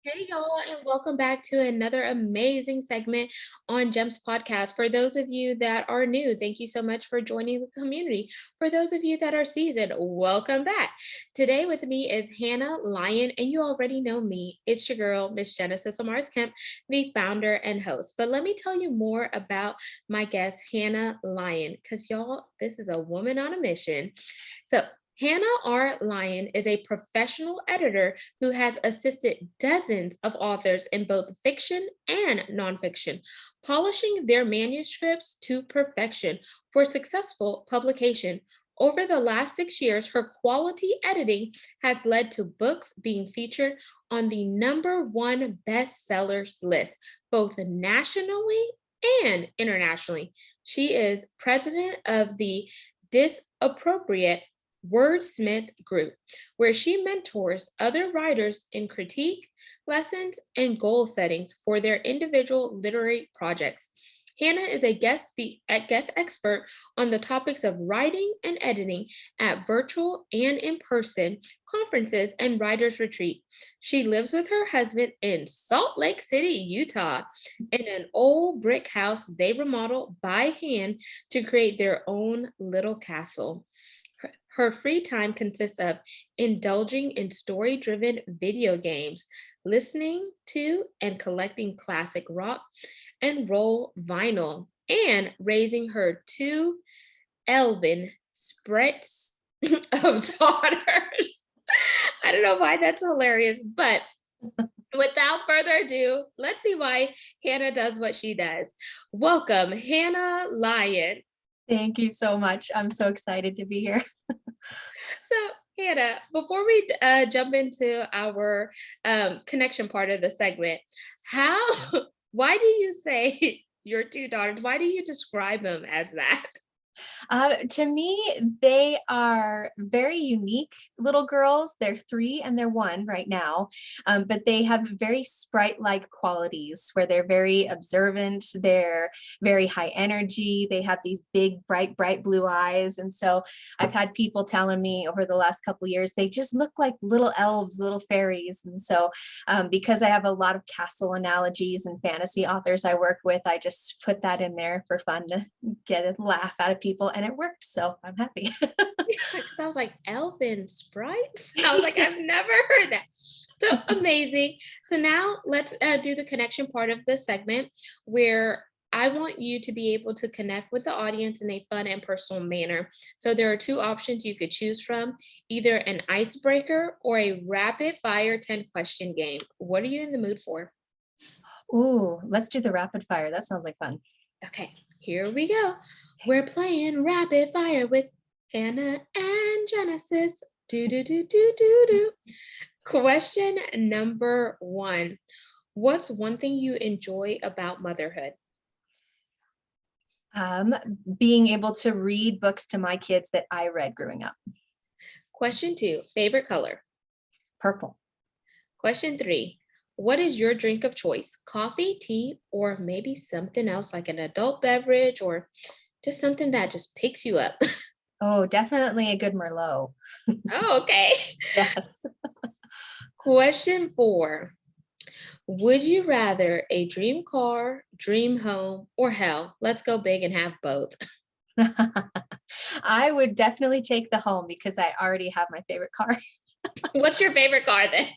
Hey, y'all, and welcome back to another amazing segment on Gems Podcast. For those of you that are new, thank you so much for joining the community. For those of you that are seasoned, welcome back. Today with me is Hannah Lyon, and you already know me. It's your girl, Miss Genesis Amaris Kemp, the founder and host. But let me tell you more about my guest, Hannah Lyon, because y'all, this is a woman on a mission. So Hannah R. Lyon is a professional editor who has assisted dozens of authors in both fiction and nonfiction, polishing their manuscripts to perfection for successful publication. Over the last 6 years, her quality editing has led to books being featured on the #1 bestsellers list, both nationally and internationally. She is president of the Dis-Appropriate Wordsmith Group, where she mentors other writers in critique, lessons, and goal settings for their individual literary projects. Hannah is a guest expert on the topics of writing and editing at virtual and in-person conferences and writers retreat. She lives with her husband in Salt Lake City, Utah, in an old brick house they remodeled by hand to create their own little castle. Her free time consists of indulging in story driven video games, listening to and collecting classic rock and roll vinyl, and raising her two elven sprites of daughters. I don't know why that's hilarious, but without further ado, let's see why Hannah does what she does. Welcome, Hannah Lyon. Thank you so much. I'm so excited to be here. So, Hannah, before we jump into our connection part of the segment, how, why do you say your two daughters? Why do you describe them as that? To me, they are very unique little girls. They're 3 and they're 1 right now, but they have very sprite-like qualities where they're very observant. They're very high energy. They have these big, bright blue eyes. And so I've had people telling me over the last couple of years, they just look like little elves, little fairies. And so because I have a lot of castle analogies and fantasy authors I work with, I just put that in there for fun to get a laugh out of people, and it worked, so I'm happy. Because I was like, Elven sprites? I was like, I've never heard that. So amazing. So now let's do the connection part of this segment where I want you to be able to connect with the audience in a fun and personal manner. So there are two options you could choose from, either an icebreaker or a rapid fire 10-question game. What are you in the mood for? Ooh, let's do the rapid fire. That sounds like fun. Okay, here we go. We're playing rapid fire with Hannah and Genesis. Do do do do do do. Question number 1. What's one thing you enjoy about motherhood? Um, Being able to read books to my kids that I read growing up. Question 2. Favorite color? Purple. Question 3. What is your drink of choice? Coffee, tea, or maybe something else like an adult beverage or just something that just picks you up? Oh, definitely a good Merlot. Oh, okay. Yes. Question 4. Would you rather a dream car, dream home, or hell? Let's go big and have both. I would definitely take the home because I already have my favorite car. What's your favorite car then?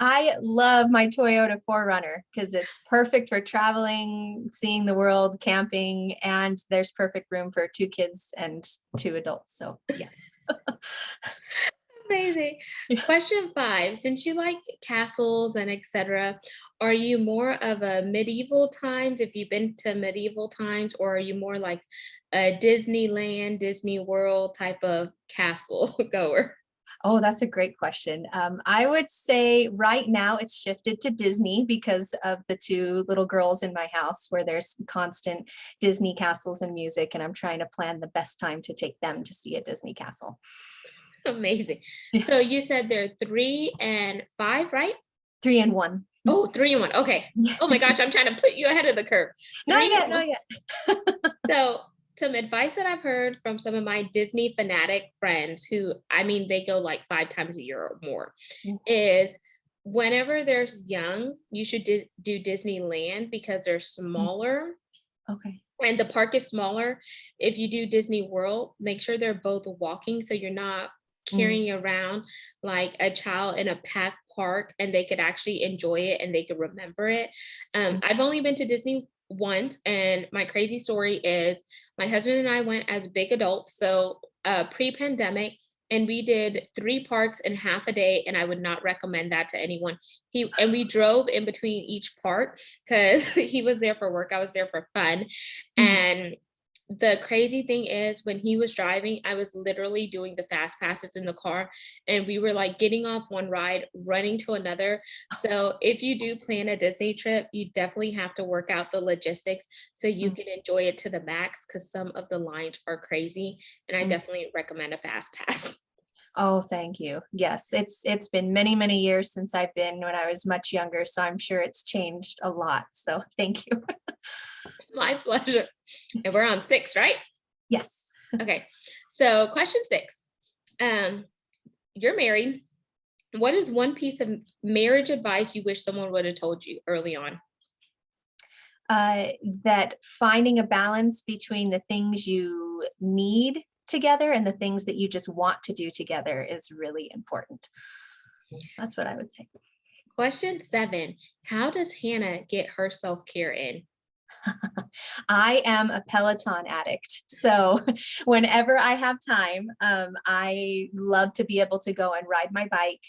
I love my Toyota 4Runner because it's perfect for traveling, seeing the world, camping, and there's perfect room for 2 kids and 2 adults. So yeah. Amazing. Yeah. Question 5. Since you like castles and etc., are you more of a medieval times, if you've been to medieval times, or are you more like a Disneyland, Disney World type of castle goer? Oh, that's a great question. I would say right now it's shifted to Disney because of the 2 little girls in my house where there's constant Disney castles and music, and I'm trying to plan the best time to take them to see a Disney castle. Amazing. Yeah. So you said they're 3 and 5, right? 3 and 1. Oh, 3 and 1. Okay. Oh my gosh, I'm trying to put you ahead of the curve. Not 3 yet, and not 1. yet. So, some advice that I've heard from some of my Disney fanatic friends who, I mean, they go like 5 times a year or more, is whenever there's young, you should do Disneyland because they're Mm, smaller okay. and the park is smaller. If you do Disney World, make sure they're both walking so you're not Mm, carrying around like a child in a packed park and they could actually enjoy it and they could remember it. mm, I've only been to Disney once, and my crazy story is my husband and I went as big adults, so pre-pandemic, and we did 3 parks in half a day, and I would not recommend that to anyone. We drove in between each park because he was there for work, I was there for fun. mm. And the crazy thing is when he was driving, I was literally doing the fast passes in the car and we were like getting off one ride, running to another. So if you do plan a Disney trip, you definitely have to work out the logistics so you Mm, can enjoy it to the max because some of the lines are crazy. And I mm. definitely recommend a fast pass. Oh, thank you. Yes, it's been many, many years since I've been when I was much younger, so I'm sure it's changed a lot. So thank you. My pleasure. And we're on 6, right? Yes. Okay. So question 6. Um, you're married. What is one piece of marriage advice you wish someone would have told you early on? uh, that finding a balance between the things you need together and the things that you just want to do together is really important. That's what I would say. Question 7. How does Hannah get her self-care in? I am a Peloton addict. So whenever I have time, I love to be able to go and ride my bike,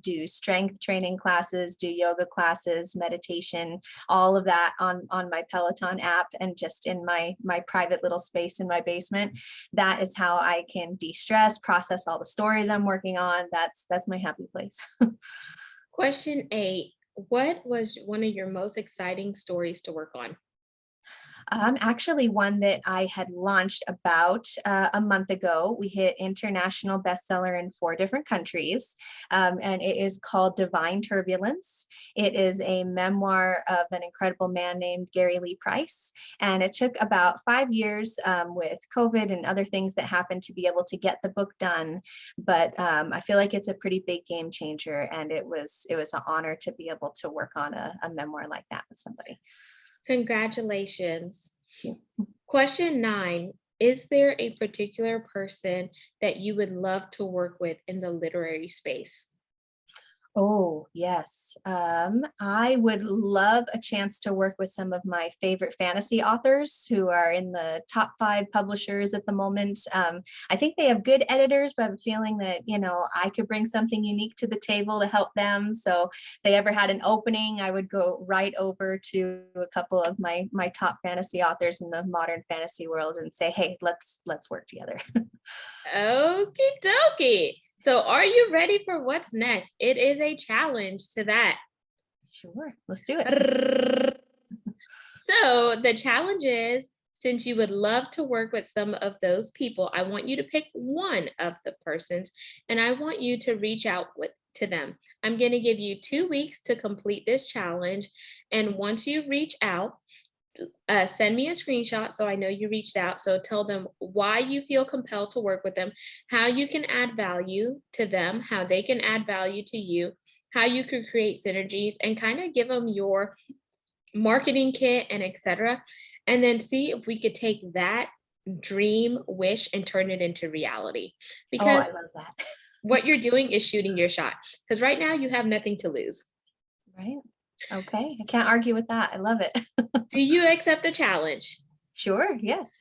do strength training classes, do yoga classes, meditation, all of that on my Peloton app and just in my private little space in my basement. That is how I can de-stress, process all the stories I'm working on. That's my happy place. Question 8. What was one of your most exciting stories to work on? Actually, one that I had launched about a month ago. We hit international bestseller in 4 different countries, and it is called Divine Turbulence. It is a memoir of an incredible man named Gary Lee Price, and it took about 5 years with COVID and other things that happened to be able to get the book done. But I feel like it's a pretty big game changer, and it was an honor to be able to work on a memoir like that with somebody. Congratulations. Thank Question 9. Is there a particular person that you would love to work with in the literary space? Oh, yes. I would love a chance to work with some of my favorite fantasy authors who are in the top 5 publishers at the moment. I think they have good editors, but I have a feeling that, I could bring something unique to the table to help them. So if they ever had an opening, I would go right over to a couple of my top fantasy authors in the modern fantasy world and say, hey, let's work together. Okie dokie. So are you ready for what's next? It is a challenge to that. Sure, let's do it. So the challenge is, since you would love to work with some of those people, I want you to pick one of the persons and I want you to reach out to them. I'm going to give you 2 weeks to complete this challenge. And once you reach out, send me a screenshot so I know you reached out. So tell them why you feel compelled to work with them, how you can add value to them, how they can add value to you, how you could create synergies, and kind of give them your marketing kit and etc. And then see if we could take that dream, wish, and turn it into reality. Oh, I Because love that. what you're doing is shooting your shot. Because right now you have nothing to lose. Right. Okay. I can't argue with that. I love it. Do you accept the challenge? Sure. Yes.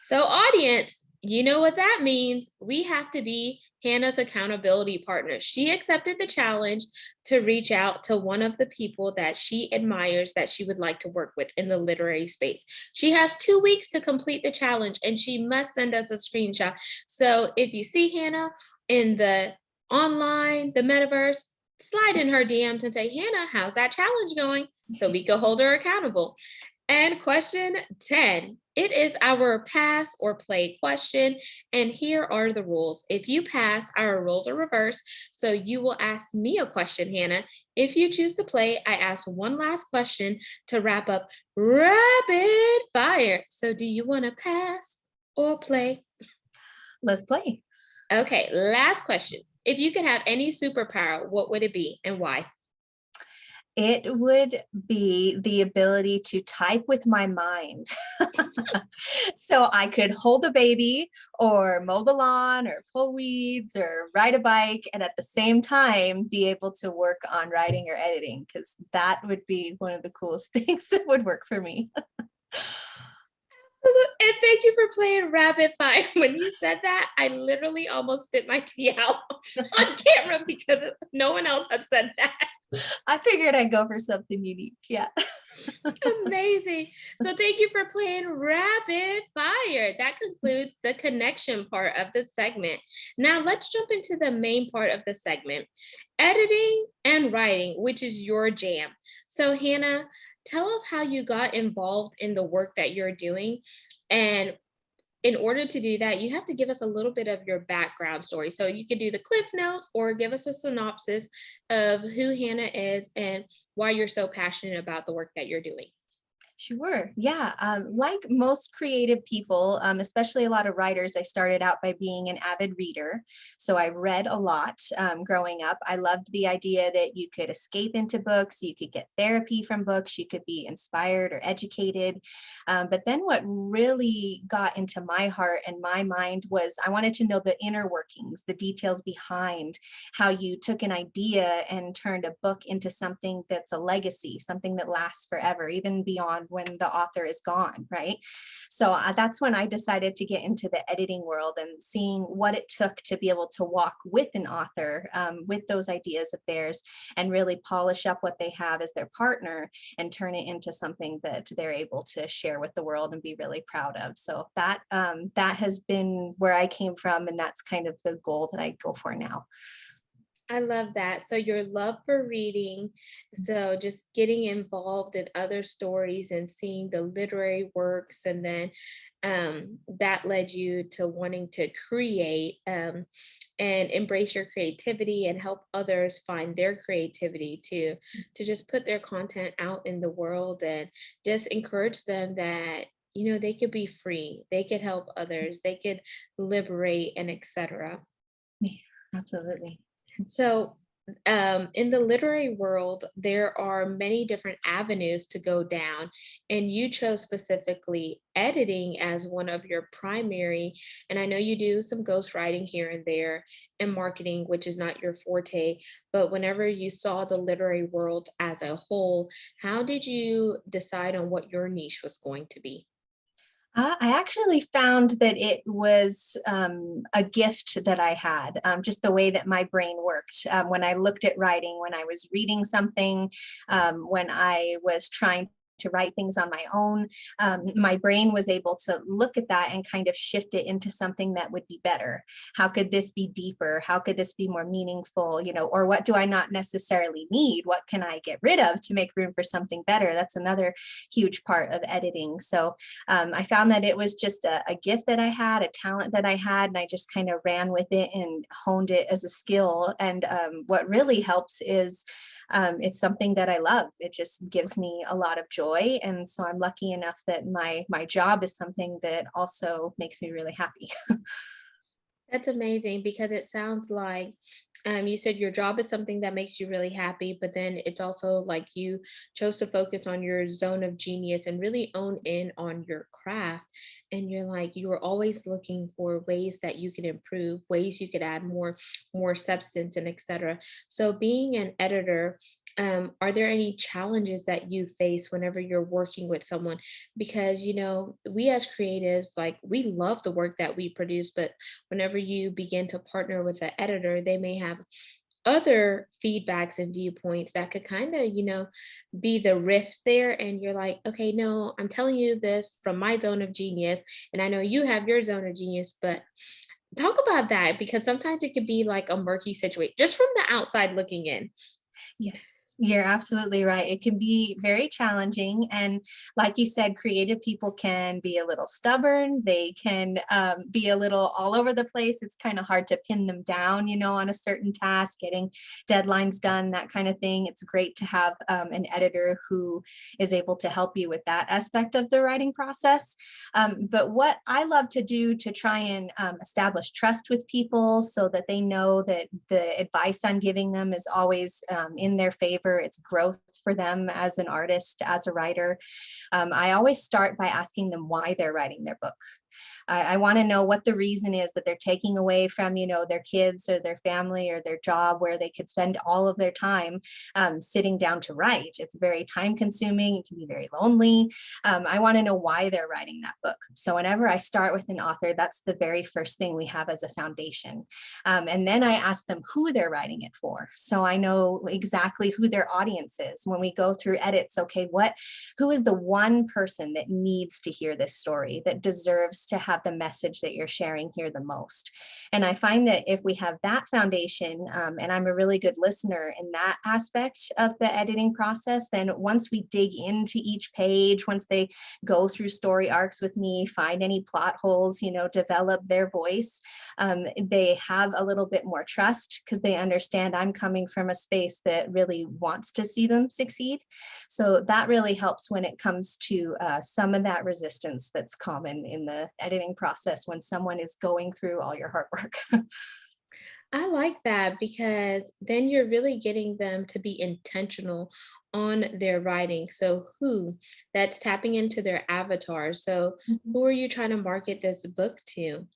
So, audience, you know what that means. We have to be Hannah's accountability partner. She accepted the challenge to reach out to one of the people that she admires that she would like to work with in the literary space. She has 2 weeks to complete the challenge and she must send us a screenshot. So, if you see Hannah in the online, the metaverse, slide in her DMs and say, Hannah, how's that challenge going? So we can hold her accountable. And question 10, it is our pass or play question. And here are the rules. If you pass, our rules are reversed. So you will ask me a question, Hannah. If you choose to play, I ask one last question to wrap up rapid fire. So do you want to pass or play? Let's play. Okay, last question. If you could have any superpower, what would it be and why? It would be the ability to type with my mind. So I could hold a baby or mow the lawn or pull weeds or ride a bike and at the same time be able to work on writing or editing, because that would be one of the coolest things that would work for me. And thank you for playing rapid fire. When you said that, I literally almost spit my tea out on camera because no one else had said that. I figured I'd go for something unique. Yeah. Amazing. So thank you for playing rapid fire. That concludes the connection part of the segment. Now let's jump into the main part of the segment, editing and writing, which is your jam. So Hannah, tell us how you got involved in the work that you're doing. And in order to do that, you have to give us a little bit of your background story. So you could do the cliff notes or give us a synopsis of who Hannah is and why you're so passionate about the work that you're doing. Sure. Yeah. Like most creative people, especially a lot of writers, I started out by being an avid reader. So I read a lot growing up. I loved the idea that you could escape into books, you could get therapy from books, you could be inspired or educated. But then what really got into my heart and my mind was I wanted to know the inner workings, the details behind how you took an idea and turned a book into something that's a legacy, something that lasts forever, even beyond when the author is gone, right? So that's when I decided to get into the editing world and seeing what it took to be able to walk with an author, with those ideas of theirs, and really polish up what they have as their partner and turn it into something that they're able to share with the world and be really proud of. So that has been where I came from, and that's kind of the goal that I go for now. I love that. So your love for reading, so just getting involved in other stories and seeing the literary works, and then that led you to wanting to create and embrace your creativity and help others find their creativity to just put their content out in the world and just encourage them that they could be free, they could help others, they could liberate, and etc. Yeah, absolutely. So, in the literary world, there are many different avenues to go down, and you chose specifically editing as one of your primary. And I know you do some ghostwriting here and there, and marketing, which is not your forte. But whenever you saw the literary world as a whole, how did you decide on what your niche was going to be? I actually found that it was a gift that I had, just the way that my brain worked. When I looked at writing, when I was reading something, when I was trying to write things on my own, my brain was able to look at that and kind of shift it into something that would be better. How could this be deeper? How could this be more meaningful? Or what do I not necessarily need? What can I get rid of to make room for something better? That's another huge part of editing. So I found that it was just a gift that I had, a talent that I had, and I just kind of ran with it and honed it as a skill. And what really helps is it's something that I love. It just gives me a lot of joy. And so I'm lucky enough that my job is something that also makes me really happy. That's amazing because it sounds like you said your job is something that makes you really happy, but then it's also like you chose to focus on your zone of genius and really own in on your craft. And you're like, you were always looking for ways that you can improve, ways you could add more substance and etc. So being an editor, are there any challenges that you face whenever you're working with someone? Because we as creatives, like, we love the work that we produce, but whenever you begin to partner with an editor, they may have other feedbacks and viewpoints that could kind of, be the rift there. And you're like, okay, no, I'm telling you this from my zone of genius. And I know you have your zone of genius, but talk about that because sometimes it could be like a murky situation just from the outside looking in. Yes, you're absolutely right. It can be very challenging. And like you said, creative people can be a little stubborn. They can be a little all over the place. It's kind of hard to pin them down, on a certain task, getting deadlines done, that kind of thing. It's great to have an editor who is able to help you with that aspect of the writing process. But what I love to do to try and establish trust with people so that they know that the advice I'm giving them is always in their favor fiber, it's growth for them as an artist, as a writer. I always start by asking them why they're writing their book. I want to know what the reason is that they're taking away from, their kids or their family or their job where they could spend all of their time sitting down to write. It's very time consuming. It can be very lonely. I want to know why they're writing that book. So whenever I start with an author, that's the very first thing we have as a foundation. And then I ask them who they're writing it for. So I know exactly who their audience is. When we go through edits, okay, who is the one person that needs to hear this story, that deserves to have the message that you're sharing here the most? And I find that if we have that foundation, and I'm a really good listener in that aspect of the editing process, then once we dig into each page, once they go through story arcs with me, find any plot holes, develop their voice, they have a little bit more trust because they understand I'm coming from a space that really wants to see them succeed. So that really helps when it comes to some of that resistance that's common in the editing process when someone is going through all your hard work. I like that because then you're really getting them to be intentional on their writing. So, that's tapping into their avatar. So, Mhm. who are you trying to market this book to?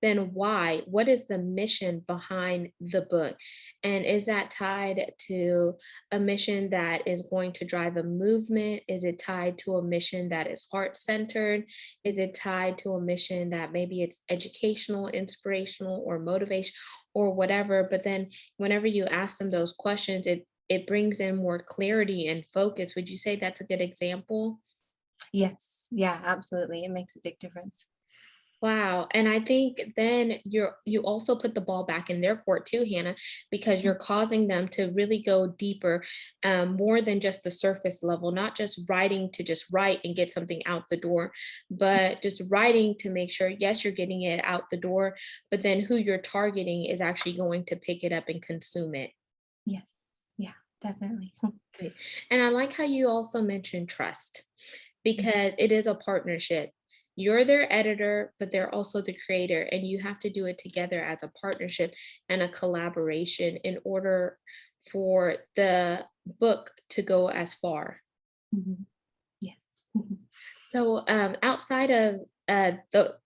Then, why? What is the mission behind the book? And is that tied to a mission that is going to drive a movement? Is it tied to a mission that is heart centered? Is it tied to a mission that maybe it's educational, inspirational, or motivation? Or whatever. But then whenever you ask them those questions, it brings in more clarity and focus. Would you say that's a good example? Yes, yeah, absolutely. It makes a big difference. Wow. And I think then you also put the ball back in their court too, Hannah, because you're causing them to really go deeper, more than just the surface level, not just writing to just write and get something out the door, but just writing to make sure, yes, you're getting it out the door, but then who you're targeting is actually going to pick it up and consume it. Yes, yeah, definitely. Right. And I like how you also mentioned trust because it is a partnership. You're their editor, but they're also the creator, and you have to do it together as a partnership and a collaboration in order for the book to go as far. Mhm. Yes. So, outside of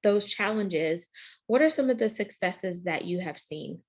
those challenges, what are some of the successes that you have seen?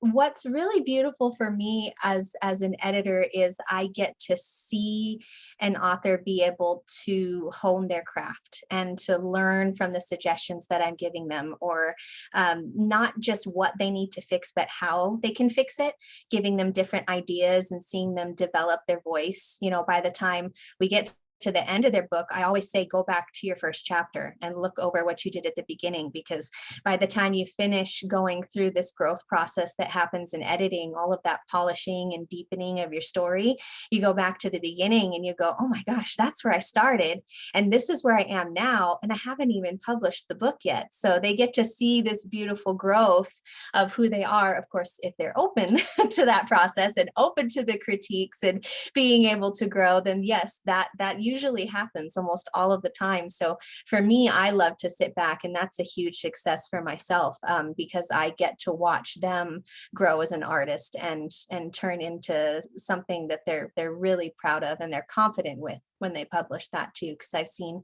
What's really beautiful for me as an editor is I get to see an author be able to hone their craft and to learn from the suggestions that I'm giving them, or not just what they need to fix, but how they can fix it, giving them different ideas and seeing them develop their voice. By the time we get to the end of their book, I always say, go back to your first chapter and look over what you did at the beginning, because by the time you finish going through this growth process that happens in editing, all of that polishing and deepening of your story, you go back to the beginning and you go, oh my gosh, that's where I started. And this is where I am now. And I haven't even published the book yet. So they get to see this beautiful growth of who they are. Of course, if they're open to that process and open to the critiques and being able to grow, then yes, that usually happens almost all of the time. So for me, I love to sit back, and that's a huge success for myself, because I get to watch them grow as an artist and turn into something that they're really proud of and they're confident with when they publish that too. Because I've seen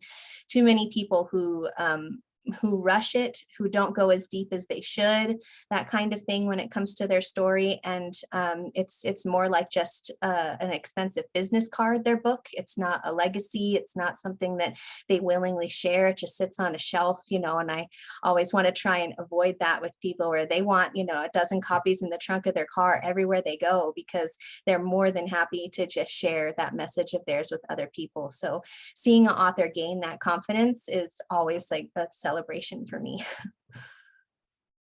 too many people who rush it, who don't go as deep as they should, that kind of thing when it comes to their story. And it's more like just an expensive business card, their book. It's not a legacy. It's not something that they willingly share. It just sits on a shelf, and I always want to try and avoid that with people where they want, a dozen copies in the trunk of their car everywhere they go, because they're more than happy to just share that message of theirs with other people. So seeing an author gain that confidence is always like a celebration for me.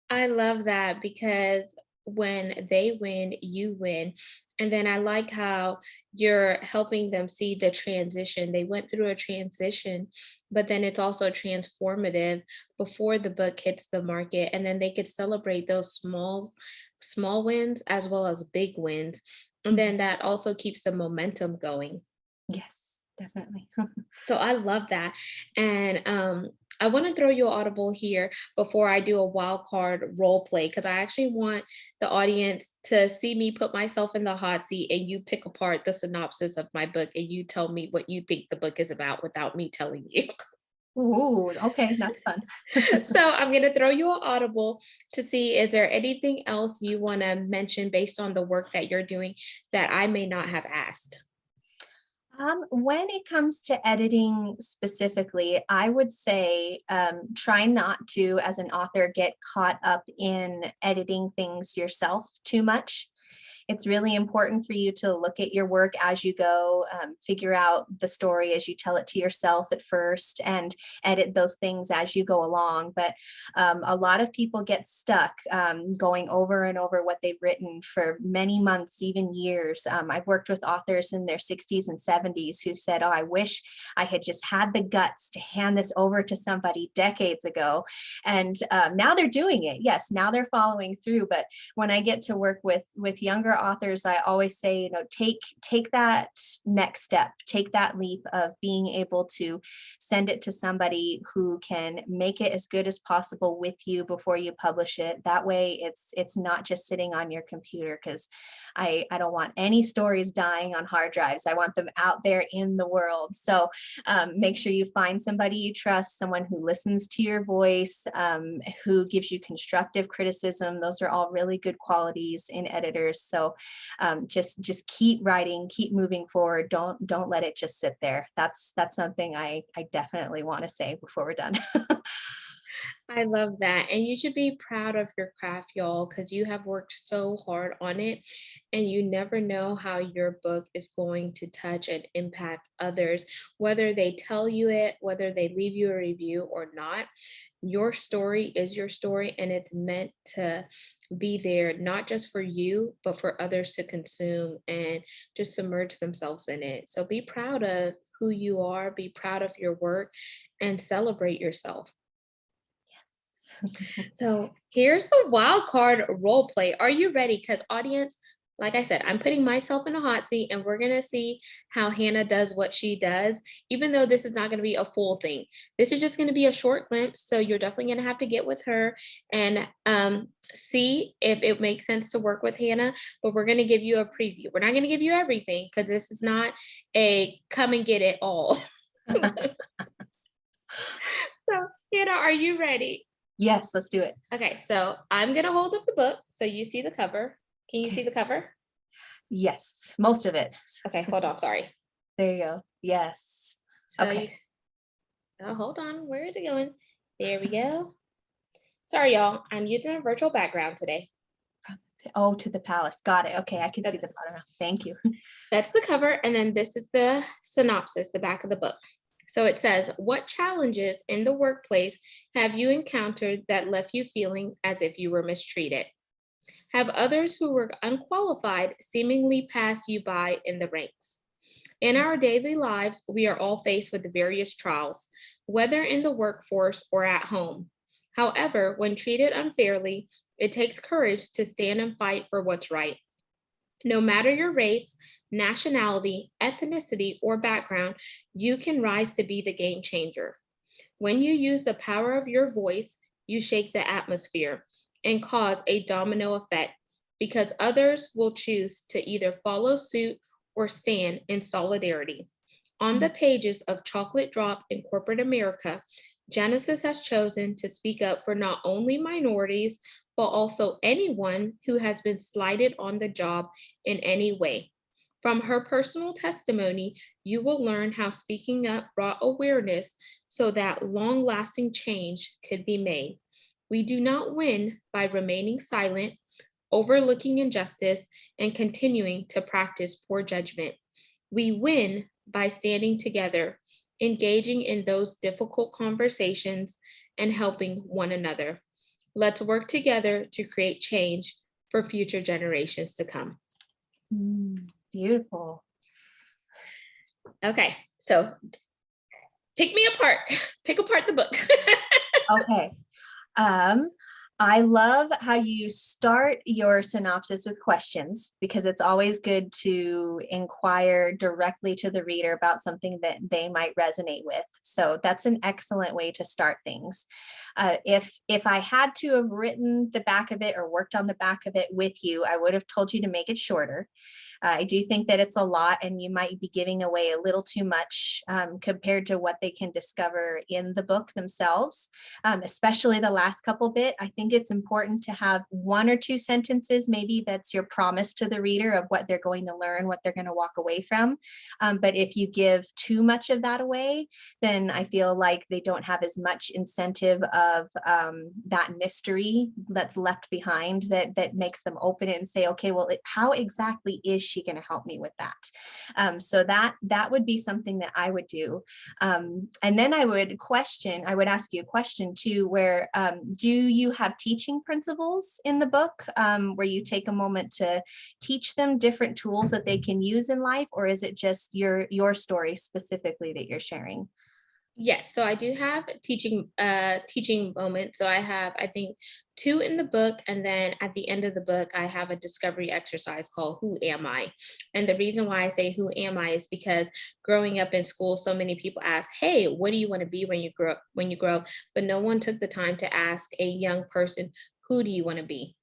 I love that because when they win, you win. And then I like how you're helping them see the transition. They went through a transition, but then it's also transformative before the book hits the market. And then they could celebrate those small wins as well as big wins. And then Mhm. that also keeps the momentum going. Yes, definitely. So I love that. And I want to throw you an audible here before I do a wild card role play, because I actually want the audience to see me put myself in the hot seat and you pick apart the synopsis of my book and you tell me what you think the book is about without me telling you. Ooh, okay, that's fun. So I'm going to throw you an audible to see, is there anything else you want to mention based on the work that you're doing that I may not have asked? When it comes to editing specifically, I would say try not to, as an author, get caught up in editing things yourself too much. It's really important for you to look at your work as you go, figure out the story as you tell it to yourself at first, and edit those things as you go along. But a lot of people get stuck going over and over what they've written for many months, even years. I've worked with authors in their 60s and 70s who said, "Oh, I wish I had just had the guts to hand this over to somebody decades ago." And now they're doing it. Yes, now they're following through. But when I get to work with younger authors, I always say, take that next step, take that leap of being able to send it to somebody who can make it as good as possible with you before you publish it. That way it's not just sitting on your computer, because I don't want any stories dying on hard drives. I want them out there in the world. So make sure you find somebody you trust, someone who listens to your voice, who gives you constructive criticism. Those are all really good qualities in editors. So just keep writing, keep moving forward. Don't let it just sit there. That's something I definitely want to say before we're done. I love that. And you should be proud of your craft, y'all, because you have worked so hard on it. And you never know how your book is going to touch and impact others, whether they tell you it, whether they leave you a review or not. Your story is your story, and it's meant to be there, not just for you, but for others to consume and just submerge themselves in it. So be proud of who you are, be proud of your work, and celebrate yourself. So here's the wild card role play. Are you ready? Because, audience, like I said, I'm putting myself in a hot seat and we're going to see how Hannah does what she does, even though this is not going to be a full thing. This is just going to be a short glimpse. So you're definitely going to have to get with her and see if it makes sense to work with Hannah. But we're going to give you a preview. We're not going to give you everything, because this is not a come and get it all. So, Hannah, are you ready? Yes, let's do it. Okay, so I'm gonna hold up the book so you see the cover. Can you see Okay. the cover? Yes, most of it. Okay, hold on, sorry. There you go. Yes. So you, Okay. oh, hold on, where is it going? There we go. Sorry, y'all, I'm using a virtual background today. Oh, to the palace. Got it. Okay, I can see That's, the bottom. Thank you. that's the cover, and then this is the synopsis, the back of the book. So it says, what challenges in the workplace have you encountered that left you feeling as if you were mistreated? Have others who were unqualified seemingly passed you by in the ranks? In our daily lives, we are all faced with various trials, whether in the workforce or at home. However, when treated unfairly, it takes courage to stand and fight for what's right. No matter your race, nationality, ethnicity, or background, you can rise to be the game changer. When you use the power of your voice, you shake the atmosphere and cause a domino effect, because others will choose to either follow suit or stand in solidarity. On the pages of Chocolate Drop in Corporate America, Genesis has chosen to speak up for not only minorities, but also anyone who has been slighted on the job in any way. From her personal testimony, you will learn how speaking up brought awareness so that long-lasting change could be made. We do not win by remaining silent, overlooking injustice, and continuing to practice poor judgment. We win by standing together, engaging in those difficult conversations, and helping one another. Let's work together to create change for future generations to come. Beautiful. Okay, so pick me apart. Pick apart the book. Okay. Um, I love how you start your synopsis with questions, because it's always good to inquire directly to the reader about something that they might resonate with. So that's an excellent way to start things. If I had to have written the back of it or worked on the back of it with you, I would have told you to make it shorter. I do think that it's a lot, and you might be giving away a little too much compared to what they can discover in the book themselves, especially the last couple bit. I think it's important to have one or two sentences, maybe that's your promise to the reader of what they're going to learn, what they're going to walk away from. But if you give too much of that away, then I feel like they don't have as much incentive of that mystery that's left behind that makes them open it and say, okay, well, how exactly is she going to help me with that? So that would be something that I would do. And then I would ask you a question too, where do you have teaching principles in the book, where you take a moment to teach them different tools that they can use in life, or is it just your story specifically that you're sharing? Yes, so I do have teaching moments. So I have, I think, two in the book, and then at the end of the book I have a discovery exercise called Who Am I? And the reason why I say who am I is because growing up in school, so many people ask, "Hey, what do you want to be when you grow up?" But no one took the time to ask a young person, "Who do you want to be?"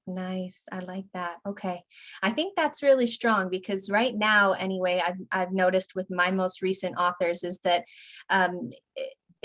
Nice. I like that. Okay. I think that's really strong, because right now, anyway, I've noticed with my most recent authors is that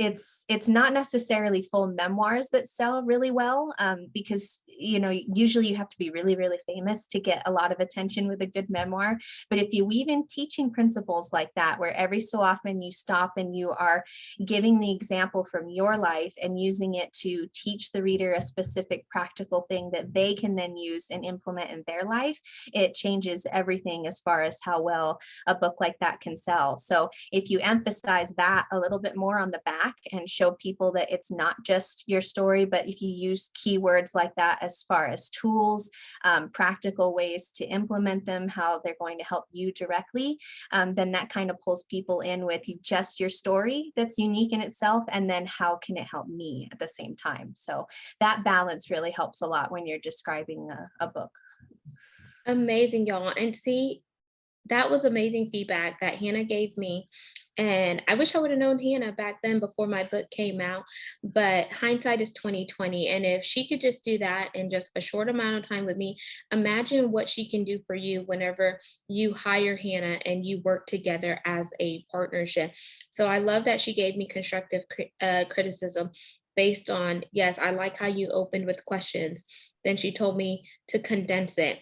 it's not necessarily full memoirs that sell really well, because usually you have to be really, really famous to get a lot of attention with a good memoir. But if you weave in teaching principles like that, where every so often you stop and you are giving the example from your life and using it to teach the reader a specific practical thing that they can then use and implement in their life, it changes everything as far as how well a book like that can sell. So if you emphasize that a little bit more on the back and show people that it's not just your story, but if you use keywords like that as far as tools, practical ways to implement them, how they're going to help you directly, then that kind of pulls people in with just your story that's unique in itself, and then how can it help me at the same time. So that balance really helps a lot when you're describing a book. Amazing, y'all. And see, that was amazing feedback that Hannah gave me. And I wish I would have known Hannah back then before my book came out. But hindsight is 2020. And if she could just do that in just a short amount of time with me, imagine what she can do for you whenever you hire Hannah and you work together as a partnership. So I love that she gave me constructive criticism based on, yes, I like how you opened with questions. Then she told me to condense it.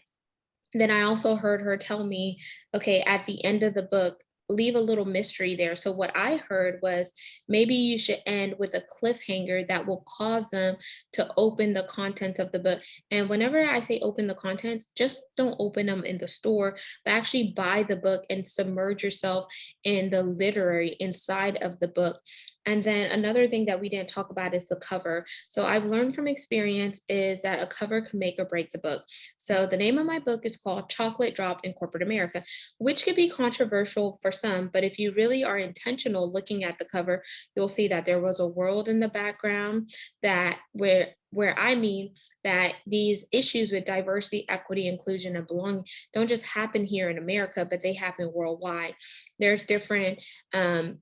Then I also heard her tell me, okay, at the end of the book, leave a little mystery there. So what I heard was maybe you should end with a cliffhanger that will cause them to open the contents of the book. And whenever I say open the contents, just don't open them in the store, but actually buy the book and submerge yourself in the literary inside of the book. And then another thing that we didn't talk about is the cover. So I've learned from experience is that a cover can make or break the book. So the name of my book is called Chocolate Drop in Corporate America, which could be controversial for some, but if you really are intentional looking at the cover, you'll see that there was a world in the background that where I mean that these issues with diversity, equity, inclusion, and belonging don't just happen here in America, but they happen worldwide. There's different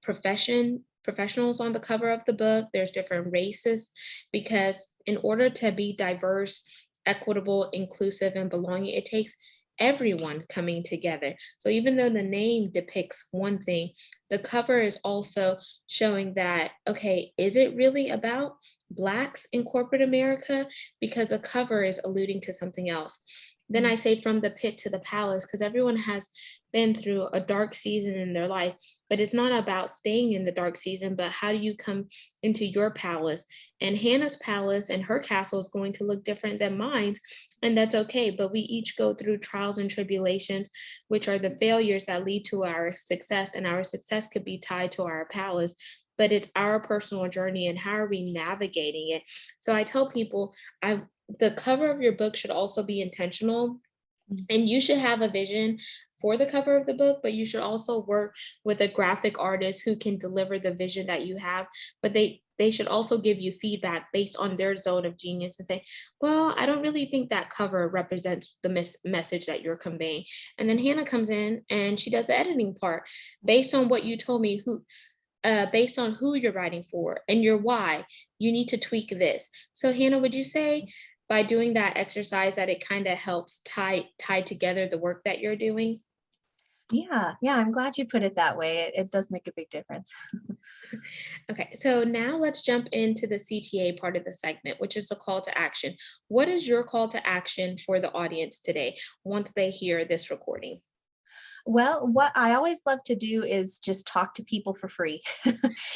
professionals on the cover of the book. There's different races, because in order to be diverse, equitable, inclusive, and belonging, it takes everyone coming together. So even though the name depicts one thing, the cover is also showing that, okay, is it really about Blacks in corporate America? Because a cover is alluding to something else. Then I say from the pit to the palace, because everyone has been through a dark season in their life, but it's not about staying in the dark season, but how do you come into your palace? And Hannah's palace and her castle is going to look different than mine, and that's okay. But we each go through trials and tribulations, which are the failures that lead to our success, and our success could be tied to our palace. But it's our personal journey and how are we navigating it? So I tell people, the cover of your book should also be intentional, and you should have a vision for the cover of the book, but you should also work with a graphic artist who can deliver the vision that you have. But they should also give you feedback based on their zone of genius and say, well, I don't really think that cover represents the message that you're conveying. And then Hannah comes in and she does the editing part based on what you told me, based on who you're writing for and your why, you need to tweak this. So Hannah, would you say by doing that exercise that it kind of helps tie together the work that you're doing? Yeah, I'm glad you put it that way. It does make a big difference. Okay, so now let's jump into the CTA part of the segment, which is the call to action. What is your call to action for the audience today once they hear this recording? Well, what I always love to do is just talk to people for free.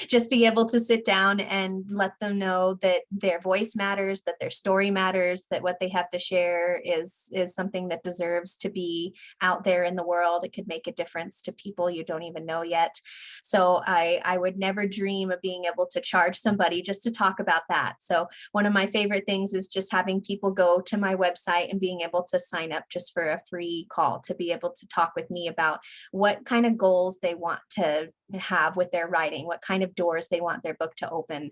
Just be able to sit down and let them know that their voice matters, that their story matters, that what they have to share is something that deserves to be out there in the world. It could make a difference to people you don't even know yet. So I would never dream of being able to charge somebody just to talk about that. So one of my favorite things is just having people go to my website and being able to sign up just for a free call to be able to talk with me about what kind of goals they want to have with their writing, what kind of doors they want their book to open,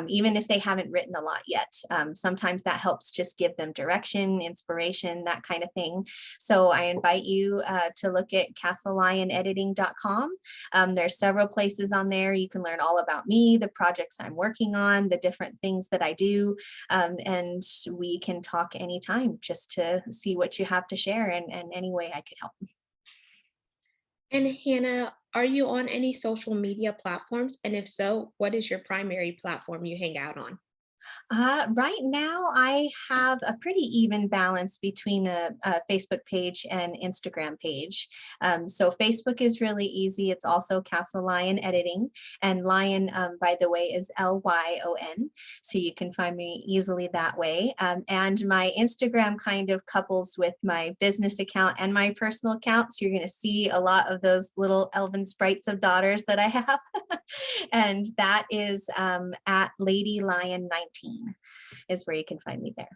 even if they haven't written a lot yet. Sometimes that helps just give them direction, inspiration, that kind of thing. So I invite you to look at castlelionediting.com. There's several places on there. You can learn all about me, the projects I'm working on, the different things that I do, and we can talk anytime just to see what you have to share and any way I could help. And Hannah, are you on any social media platforms? And if so, what is your primary platform you hang out on? Right now, I have a pretty even balance between a Facebook page and Instagram page. So Facebook is really easy. It's also Castle Lion Editing, and Lion, by the way, is Lyon. So you can find me easily that way. And my Instagram kind of couples with my business account and my personal account. So you're going to see a lot of those little elven sprites of daughters that I have. And that is at Lady Lion 19 is where you can find me there.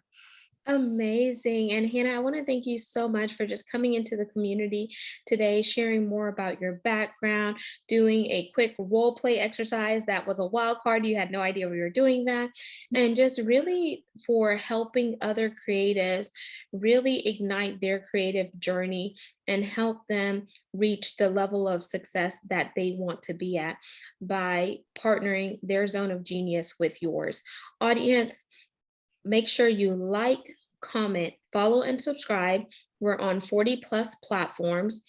Amazing. And Hannah, I want to thank you so much for just coming into the community today, sharing more about your background, doing a quick role play exercise that was a wild card. You had no idea we were doing that. And just really for helping other creatives really ignite their creative journey and help them reach the level of success that they want to be at by partnering their zone of genius with yours. Audience, make sure you like, comment, follow, and subscribe. We're on 40 plus platforms.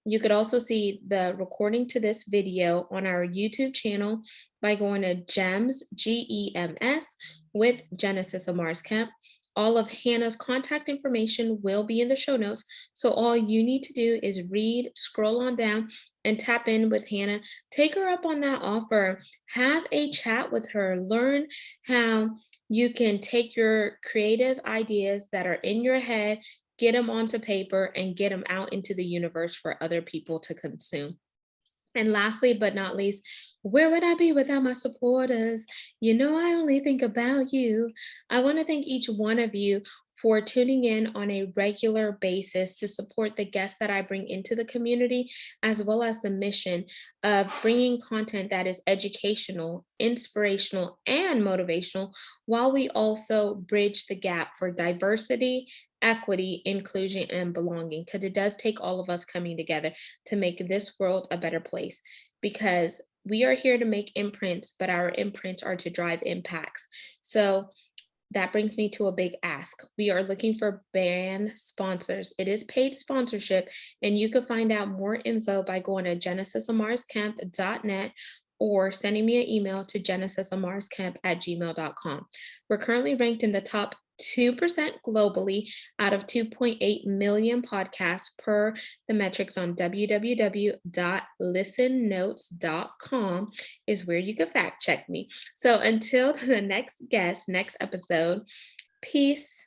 You could also see the recording to this video on our YouTube channel by going to GEMS, GEMS, with Genesis Amaris Kemp. All of Hannah's contact information will be in the show notes. So all you need to do is read, scroll on down, and tap in with Hannah. Take her up on that offer. Have a chat with her. Learn how you can take your creative ideas that are in your head, get them onto paper, and get them out into the universe for other people to consume. And lastly, but not least, where would I be without my supporters? You know, I only think about you. I want to thank each one of you for tuning in on a regular basis to support the guests that I bring into the community, as well as the mission of bringing content that is educational, inspirational, and motivational, while we also bridge the gap for diversity, equity, inclusion, and belonging, because it does take all of us coming together to make this world a better place. Because we are here to make imprints, but our imprints are to drive impacts. So that brings me to a big ask. We are looking for brand sponsors. It is paid sponsorship, and you can find out more info by going to genesisamariscamp.net or sending me an email to genesisamariscamp@gmail.com. We're currently ranked in the top 2% globally out of 2.8 million podcasts per the metrics on www.listennotes.com is where you can fact check me. So until the next guest, next episode, peace,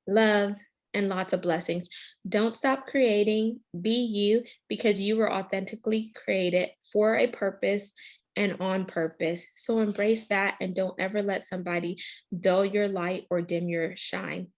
love, and lots of blessings. Don't stop creating. Be you, because you were authentically created for a purpose and on purpose. So embrace that and don't ever let somebody dull your light or dim your shine.